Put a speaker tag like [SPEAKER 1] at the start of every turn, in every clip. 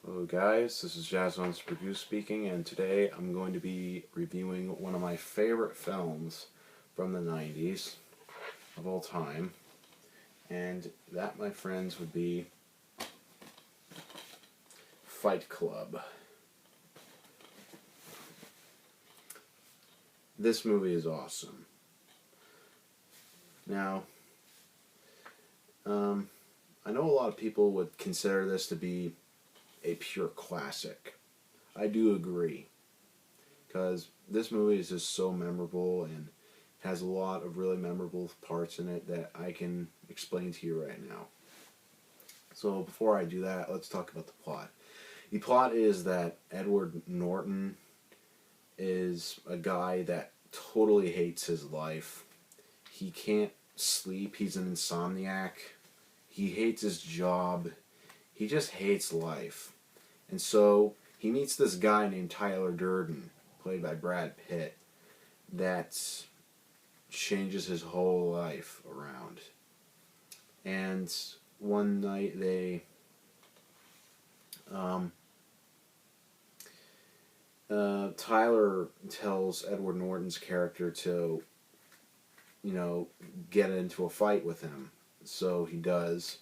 [SPEAKER 1] Hello guys, this is Jazzon Super Goose speaking, and today I'm going to be reviewing one of my favorite films from the 90s of all time, and that, my friends, would be Fight Club. This movie is awesome. Now, I know a lot of people would consider this to be a pure classic. I do agree, because this movie is just so memorable and has a lot of really memorable parts in it that I can explain to you right now. So before I do that, let's talk about the plot. The plot is that Edward Norton is a guy that totally hates his life. He can't sleep, he's an insomniac. He hates his job. He just hates life. And so he meets this guy named Tyler Durden, played by Brad Pitt, that changes his whole life around. And one night Tyler tells Edward Norton's character to, get into a fight with him. So he does.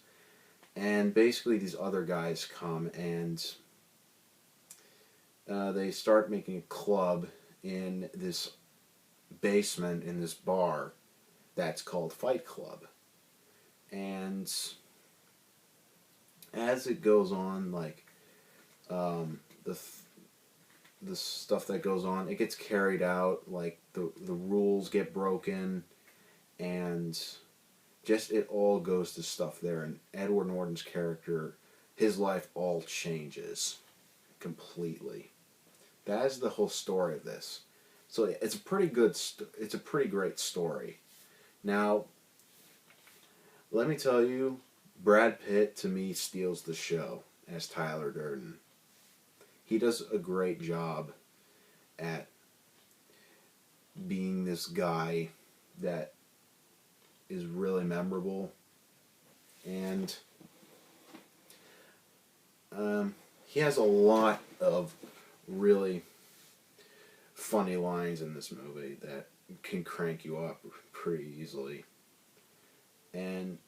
[SPEAKER 1] And basically these other guys come and they start making a club in this basement in this bar that's called Fight Club. And as it goes on, the stuff that goes on, it gets carried out. Like the rules get broken, and just it all goes to stuff there. And Edward Norton's character, his life all changes completely. That is the whole story of this. So it's a pretty good. It's a pretty great story. Now, let me tell you, Brad Pitt to me steals the show as Tyler Durden. He does a great job at being this guy that is really memorable, and he has a lot of really funny lines in this movie that can crank you up pretty easily. And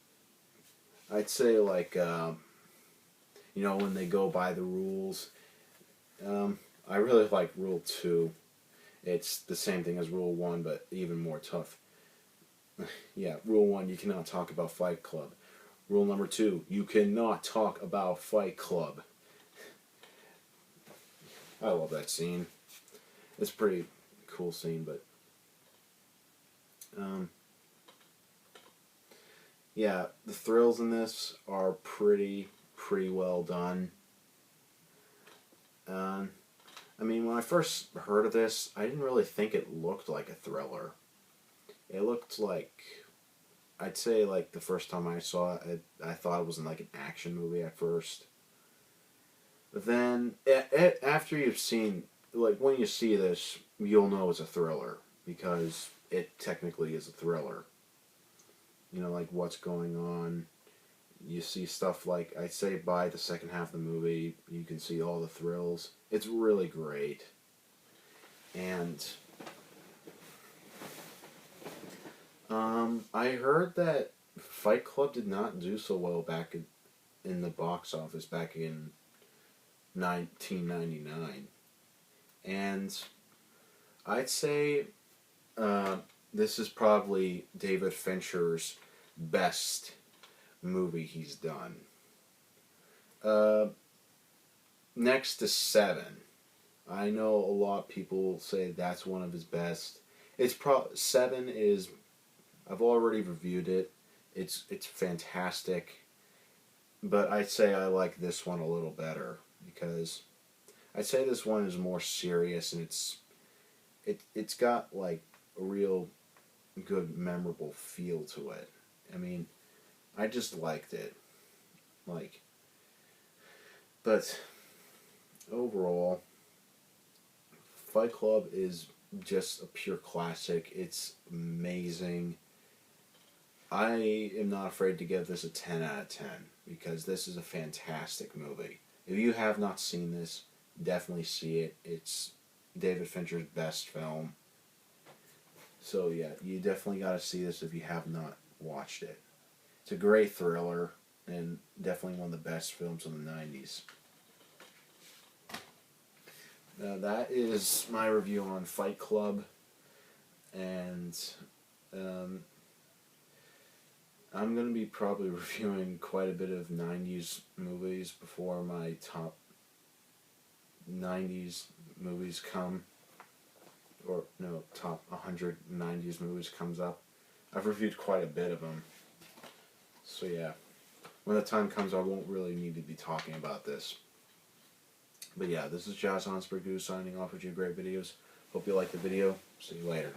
[SPEAKER 1] I'd say, when they go by the rules, I really like Rule 2. It's the same thing as Rule 1, but even more tough. Yeah, Rule 1, you cannot talk about Fight Club. Rule number 2, you cannot talk about Fight Club. I love that scene. It's a pretty cool scene, but yeah, the thrills in this are pretty well done. When I first heard of this, I didn't really think it looked like a thriller. It looked like, I'd say, like, the first time I saw it, I thought it was like an action movie at first. But then, after you've seen, like, when you see this, you'll know it's a thriller, because it technically is a thriller. Like, what's going on. You see stuff like, I'd say by the second half of the movie, you can see all the thrills. It's really great. And I heard that Fight Club did not do so well back in the box office back in 1999. And I'd say this is probably David Fincher's best movie he's done. Next to Seven. I know a lot of people say that's one of his best. Seven is, I've already reviewed it. It's fantastic. But I'd say I like this one a little better, because I'd say this one is more serious, and it's got like a real good memorable feel to it. I just liked it. But overall, Fight Club is just a pure classic. It's amazing. I am not afraid to give this a 10 out of 10, because this is a fantastic movie. If you have not seen this, definitely see it. It's David Fincher's best film. So yeah, you definitely got to see this if you have not watched it. It's a great thriller and definitely one of the best films of the 90s. That is my review on Fight Club, and um, I'm going to be probably reviewing quite a bit of 90s movies before my top 90s movies come, or no, top 100 90s movies comes up. I've reviewed quite a bit of them. So yeah, when the time comes, I won't really need to be talking about this. But yeah, this is Josh Onsberg signing off with you. Great videos. Hope you liked the video. See you later.